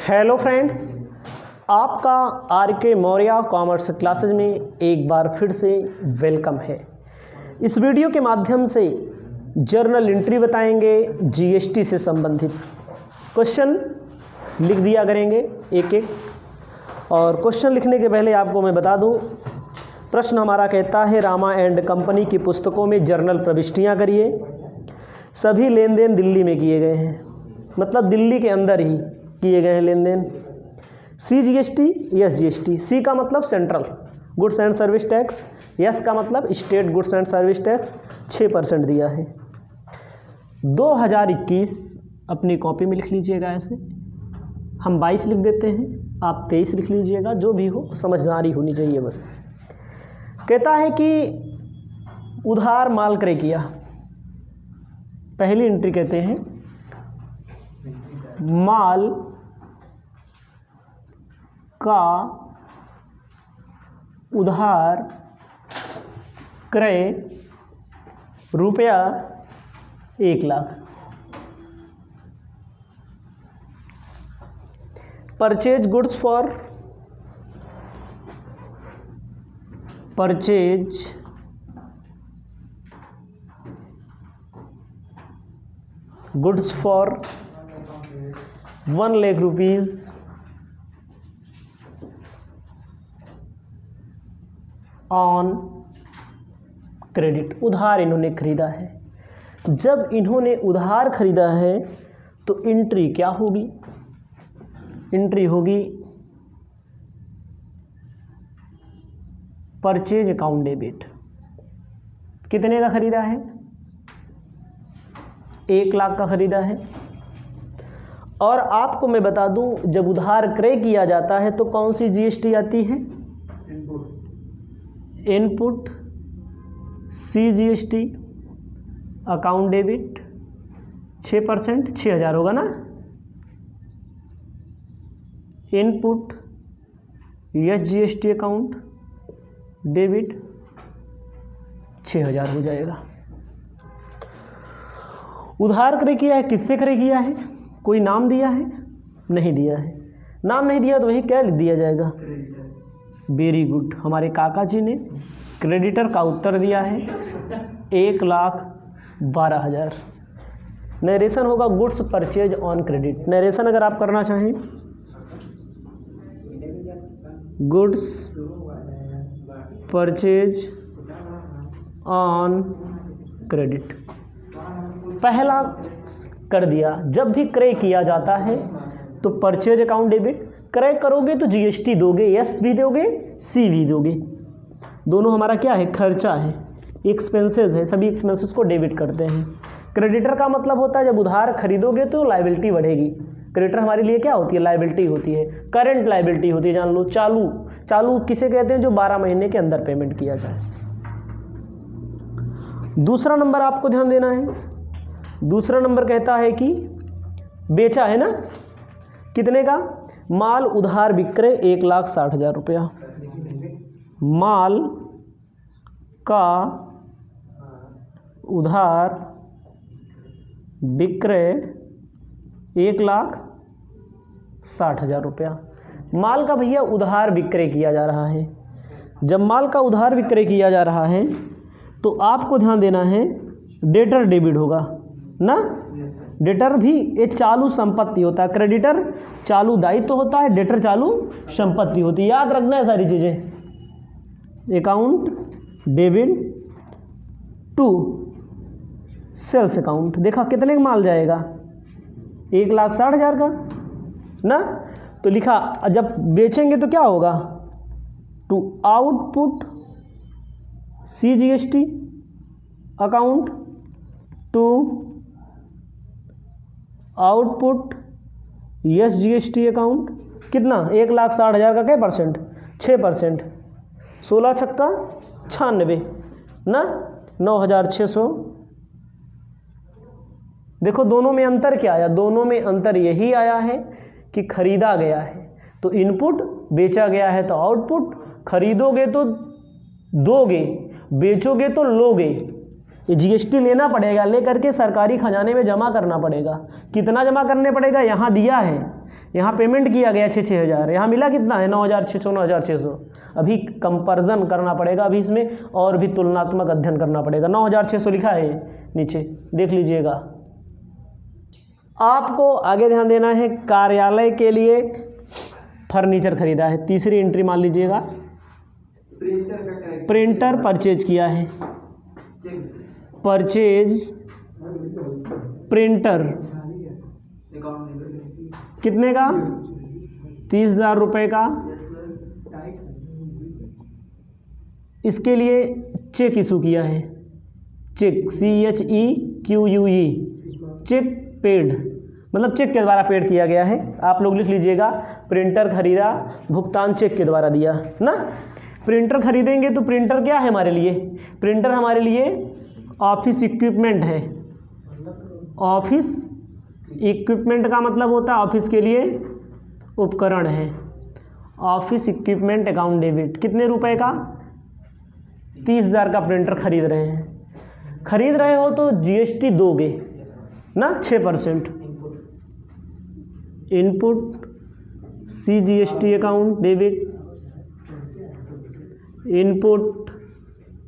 Hello friends, आपका are के Maurya commerce classes में एक बार फिर से वेलकम है। इस वीडियो के माध्यम से जर्नल एंट्री बताएंगे, जीएसटी से संबंधित क्वेश्चन लिख दिया करेंगे एक एक। और क्वेश्चन लिखने के पहले आपको मैं बता दूं, प्रश्न हमारा कहता है रामा एंड कंपनी की पुस्तकों में जर्नल प्रविष्टियां करिए। सभी लेन देन दिल्ली में किए गए हैं, मतलब दिल्ली के अंदर ही किए गए हैं लेन देन। CGST, SGST। C का मतलब central goods and service tax, S का मतलब state goods and service tax 6% दिया है। 2021 अपनी कॉपी में लिख लीजिएगा, ऐसे हम 22 लिख देते हैं, आप 23 लिख लीजिएगा, जो भी हो समझदारी होनी चाहिए बस। कहता है कि उधार माल क्रय किया, पहली एंट्री कहते हैं माल का उधार क्रय रुपया 1 lakh. Purchase goods for purchase goods for 1 lakh rupees on credit. उधार इन्होंने खरीदा है। जब इन्होंने उधार खरीदा है तो एंट्री क्या होगी? एंट्री होगी परचेज अकाउंट डेबिट। कितने का खरीदा है? 1 लाख का खरीदा है। और आपको मैं बता दूं, जब उधार क्रय किया जाता है तो कौन सी जीएसटी आती है? इनपुट CGST, अकाउंट डेबिट 6%, 6000 होगा ना। इनपुट SGST अकाउंट डेबिट 6000 हो जाएगा। उधार क्रय किया है, किससे क्रय किया है? कोई नाम दिया है? नहीं दिया है। नाम नहीं दिया तो वही क्या लिख दिया जाएगा? वेरी गुड, हमारे काका जी ने क्रेडिटर का उत्तर दिया है 1,12,000। नरेशन होगा goods purchase on credit. Narration अगर आप करना चाहें, गुड्स परचेज ऑन क्रेडिट पहला कर दिया। जब भी क्रय किया जाता है तो परचेज अकाउंट डेबिट, क्रय करोगे तो जीएसटी दोगे, एस भी दोगे, सी भी दोगे। दोनों हमारा क्या है? खर्चा है, एक्सपेंसेस है। सभी एक्सपेंसेस को डेबिट करते हैं। क्रेडिटर का मतलब होता है जब उधार खरीदोगे तो लायबिलिटी बढ़ेगी। क्रेडिटर हमारे लिए क्या होती है? लायबिलिटी होती है, करंट लायबिलिटी होती है। जान लो, चालू किसे कहते हैं? जो 12 महीने के अंदर पेमेंट किया जाए। दूसरा नंबर आपको ध्यान देना है। दूसरा नंबर कहता है कि बेचा है ना, कितने का? माल उधार विक्रय 1,60,000 रुपया। माल का उधार विक्रय 1,60,000 रुपया। माल का भैया उधार विक्रय किया जा रहा है। जब माल का उधार विक्रय किया जा रहा है तो आपको ध्यान देना है, डेटर डेबिट होगा ना। डेटर भी एक चालू संपत्ति होता है। क्रेडिटर चालू दायित्व होता है, डेटर चालू संपत्ति होती है। याद रखना है सारी चीज़ें। Account debit to sales account. देखा कितने का माल जाएगा? 1,60,000 का ना। तो लिखा, जब बेचेंगे तो क्या होगा? To output CGST account to output SGST account. कितना? 1,60,000 का क्या परसेंट? 6%। 16 छक्का 96 ना, 9,600। देखो दोनों में अंतर क्या आया? दोनों में अंतर यही आया है कि खरीदा गया है तो इनपुट, बेचा गया है तो आउटपुट। खरीदोगे तो दोगे, बेचोगे तो लोगे। ये जीएसटी लेना पड़ेगा, ले करके सरकारी खजाने में जमा करना पड़ेगा। कितना जमा करने पड़ेगा? यहाँ दिया है यहाँ पेमेंट किया गया 6,000, यहाँ मिला कितना है 9,600 9,600। अभी कंपैरिजन करना पड़ेगा, अभी इसमें और भी तुलनात्मक अध्ययन करना पड़ेगा। 9,600 लिखा है नीचे, देख लीजिएगा। आपको आगे ध्यान देना है, कार्यालय के लिए फर्नीचर खरीदा है। तीसरी एंट्री मान लीजिएगा, प्रिंटर परचेज किया है, परचेज प्रिंटर कितने का, 30,000 रुपये का। इसके लिए चेक इशू किया है, चेक CHEQUE, चेक पेड, मतलब चेक के द्वारा पेड किया गया है। आप लोग लिख लीजिएगा, प्रिंटर खरीदा, भुगतान चेक के द्वारा दिया ना। प्रिंटर खरीदेंगे तो प्रिंटर क्या है हमारे लिए, प्रिंटर हमारे लिए ऑफिस इक्विपमेंट है। ऑफिस इक्विपमेंट का मतलब होता है ऑफिस के लिए उपकरण है। ऑफिस इक्विपमेंट अकाउंट डेबिट, कितने रुपए का, 30,000 का प्रिंटर खरीद रहे हैं। खरीद रहे हो तो GST दोगे ना, 6%। Input CGST account debit, input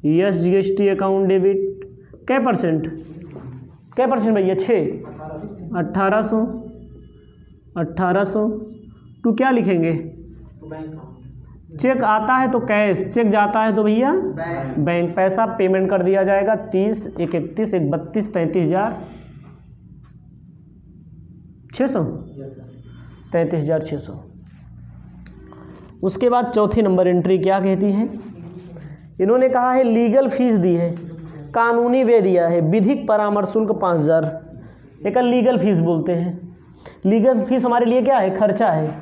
SGST account debit. क्या परसेंट भैया, 6, 1800 टू क्या लिखेंगे, चेक आता है तो कैश, चेक जाता है तो भैया बैंक। पैसा पेमेंट कर दिया जाएगा 30, 1 31, 1 32, 33,600, 33,600। उसके बाद चौथी नंबर एंट्री क्या कहती है, इन्होंने कहा है लीगल फीस दी है, कानूनी व्यय दिया है, विधिक परामर्श शुल्क 5,000, एक लीगल फीस बोलते हैं। लीगल फीस हमारे लिए क्या है, खर्चा है।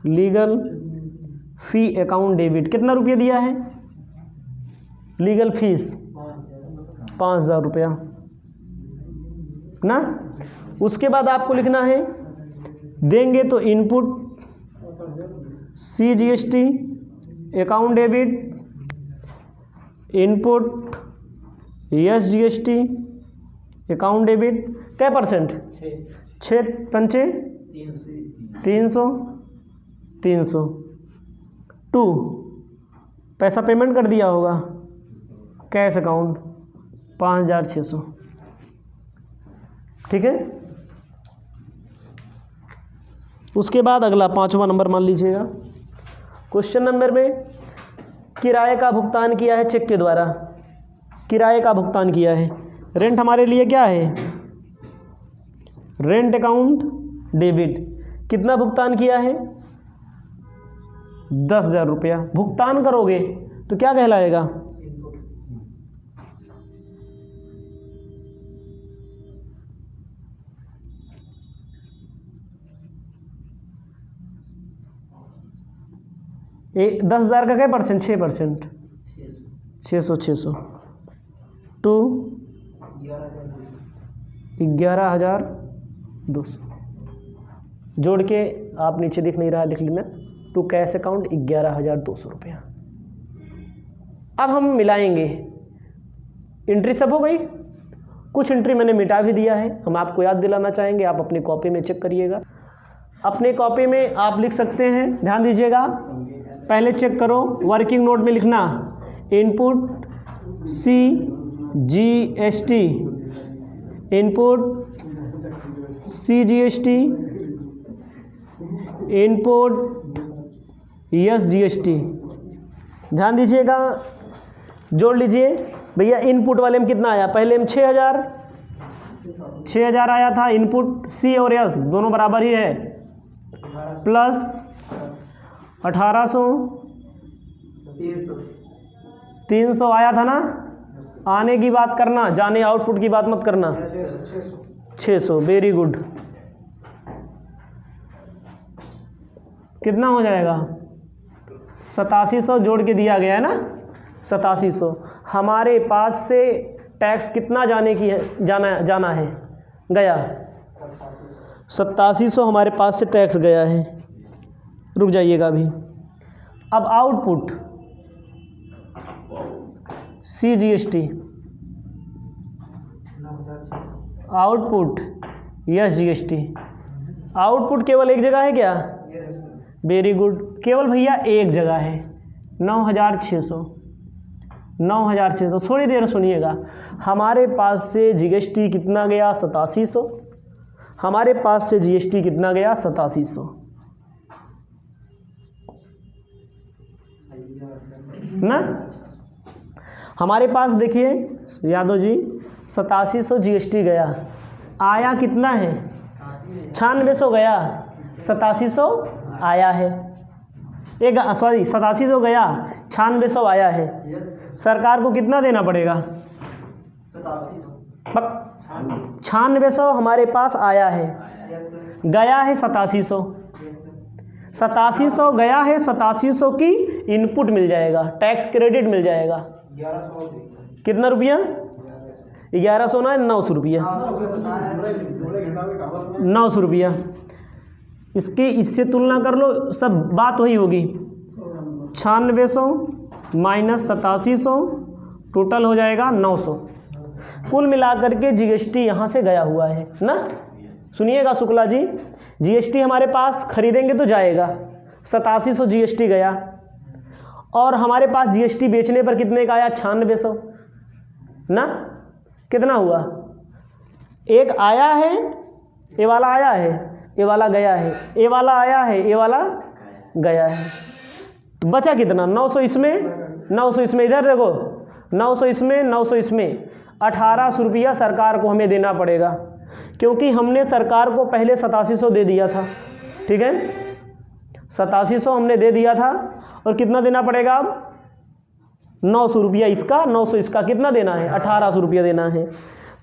लीगल फी अकाउंट डेबिट, कितना रुपया दिया है, लीगल फीस 5,000 रुपया ना। उसके बाद आपको लिखना है, देंगे तो input CGST account debit, input SGST account debit. क्या परसेंट, 6 पंचे 300 टू पैसा पेमेंट कर दिया होगा, कैश अकाउंट 5,600। ठीक है। उसके बाद अगला 5वां नंबर मान लीजिएगा। क्वेश्चन नंबर में किराए का भुगतान किया है चेक के द्वारा, किराए का भुगतान किया है। रेंट हमारे लिए क्या है, रेंट अकाउंट डेबिट, कितना भुगतान किया है, 10,000 रुपया। भुगतान करोगे तो क्या कहलाएगा, 10,000 का क्या परसेंट, 6%, 600 टू 11,200 जोड़ के, आप नीचे दिख नहीं रहा है, लिख लेना, टू कैश अकाउंट 11,200 रुपया। अब हम मिलाएंगे, एंट्री सब हो गई। कुछ एंट्री मैंने मिटा भी दिया है, हम आपको याद दिलाना चाहेंगे, आप अपनी कॉपी में चेक करिएगा। अपने कॉपी में आप लिख सकते हैं, ध्यान दीजिएगा, पहले चेक करो, वर्किंग नोट में लिखना input CGST, input CGST, input SGST। ध्यान दीजिएगा, जोड़ लीजिए भैया। इनपुट वाले में कितना आया, पहले में 6,000 आया था। इनपुट C और S दोनों बराबर ही है, प्लस 1800, 300 आया था ना। आने की बात करना, जाने आउटपुट की बात मत करना। 600, वेरी गुड। कितना हो जाएगा, 8700 जोड़ के दिया गया है ना, 8700। हमारे पास से टैक्स कितना जाने की है, जाना है, गया 8700 हमारे पास से टैक्स गया है। रुक जाइएगा अभी। अब output CGST, output SGST, output केवल एक जगह है क्या? वेरी गुड, केवल भैया एक जगह है 9600। 9600। थोड़ी देर सुनिएगा, हमारे पास से जीएसटी कितना गया? 8700। हमारे पास से जीएसटी कितना गया? 8700 ना। हमारे पास देखिए यादव जी 8700 जीएसटी गया, आया कितना है? 9600 गया, 8700 आया है। एक सॉरी 8700 गया, 9600 आया है। सरकार को कितना देना पड़ेगा? 9600 हमारे पास आया है, गया है 8700। 8700 गया है, 8700 की इनपुट मिल जाएगा, टैक्स क्रेडिट मिल जाएगा। कितना रुपया? 1100 ना, 900 रुपया। 900 रुपया। इससे तुलना कर लो, सब बात वही होगी। 9600 माइनस 8700 टोटल हो जाएगा 900। कुल मिलाकर के जीएसटी यहाँ से गया हुआ है ना। सुनिएगा शुक्ला जी, जीएसटी हमारे पास खरीदेंगे तो जाएगा, 8700 जीएसटी गया, और हमारे पास जीएसटी बेचने पर कितने का आया? 9600 ना। कितना हुआ? एक आया है, ये वाला आया है, ये वाला गया है, ये वाला आया है, ये वाला गया है, तो बचा कितना? 900 इसमें, 900 इसमें, इधर देखो 900 इसमें, 900 इसमें, 1800 रुपया सरकार को हमें देना पड़ेगा, क्योंकि हमने सरकार को पहले 8700 दे दिया था। ठीक है, 8700 हमने दे दिया था, और कितना देना पड़ेगा अब? 900 रुपया इसका, 900 इसका, कितना देना है? 1800 रुपया देना है।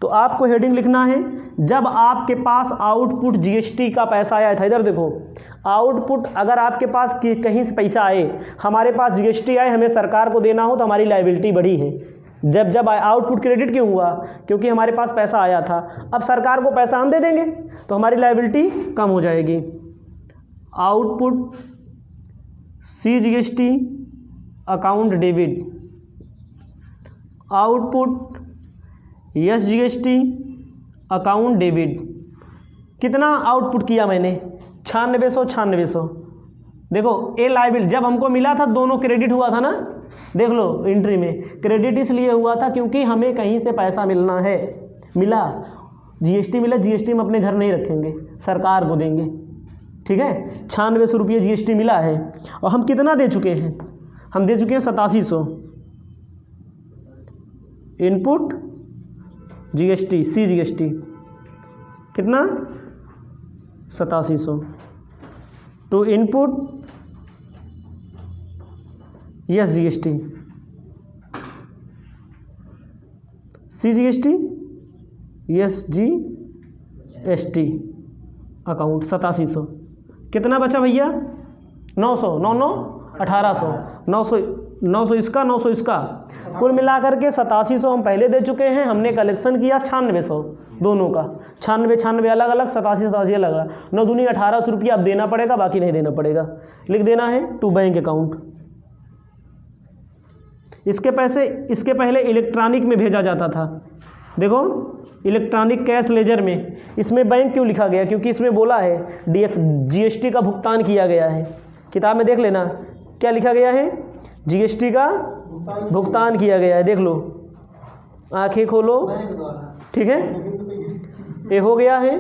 तो आपको हेडिंग लिखना है, जब आपके पास आउटपुट जीएसटी का पैसा आया था, इधर देखो आउटपुट, अगर आपके पास कहीं से पैसा आए, हमारे पास जीएसटी आए, हमें सरकार को देना हो, तो हमारी लायबिलिटी बढ़ी है। जब आउटपुट क्रेडिट क्यों हुआ? क्योंकि हमारे पास पैसा आया था, अब सरकार को पैसा हम दे देंगे तो हमारी लायबिलिटी कम हो जाएगी। Output C GST account debit, output S GST account debit. कितना आउटपुट किया मैंने? 9600। देखो ए लायबिलिटी जब हमको मिला था, दोनों क्रेडिट हुआ था ना। देख लो एंट्री में क्रेडिट इसलिए हुआ था क्योंकि हमें कहीं से पैसा मिलना है, मिला, जीएसटी मिला, जीएसटी हम अपने घर नहीं रखेंगे, सरकार को देंगे। ठीक है, 9600 रुपये जीएसटी मिला है, और हम कितना दे चुके हैं? हम दे चुके हैं 8700। इनपुट जीएसटी सी जीएसटी कितना? 8700 to input S GST C GST S GST account 8700। कितना बचा भैया? 900, 9 1800, 900 इसका, 900 इसका, कुल मिलाकर के 8700 हम पहले दे चुके हैं। हमने कलेक्शन किया 9600 दोनों का, 96 अलग अलग, 87 अलग अलग, 9 दूनी 1800 रुपया अब देना पड़ेगा, बाकी नहीं देना पड़ेगा। लिख देना है टू बैंक अकाउंट। इसके पैसे इसके पहले इलेक्ट्रॉनिक में भेजा जाता था। देखो इलेक्ट्रॉनिक कैश लेजर में, इसमें बैंक क्यों लिखा गया? क्योंकि इसमें बोला है जीएसटी का भुगतान किया गया है। किताब में देख लेना क्या लिखा गया है, जीएसटी का भुगतान किया गया है। देख लो, आंखें खोलो, ठीक है, ये हो गया है।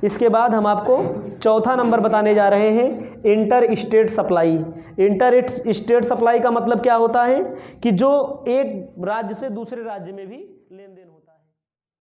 इसके बाद हम आपको चौथा नंबर बताने जा रहे हैं, inter state supply. Inter state supply का मतलब क्या होता है कि जो एक राज्य से दूसरे राज्य में भी लेन देन होता है।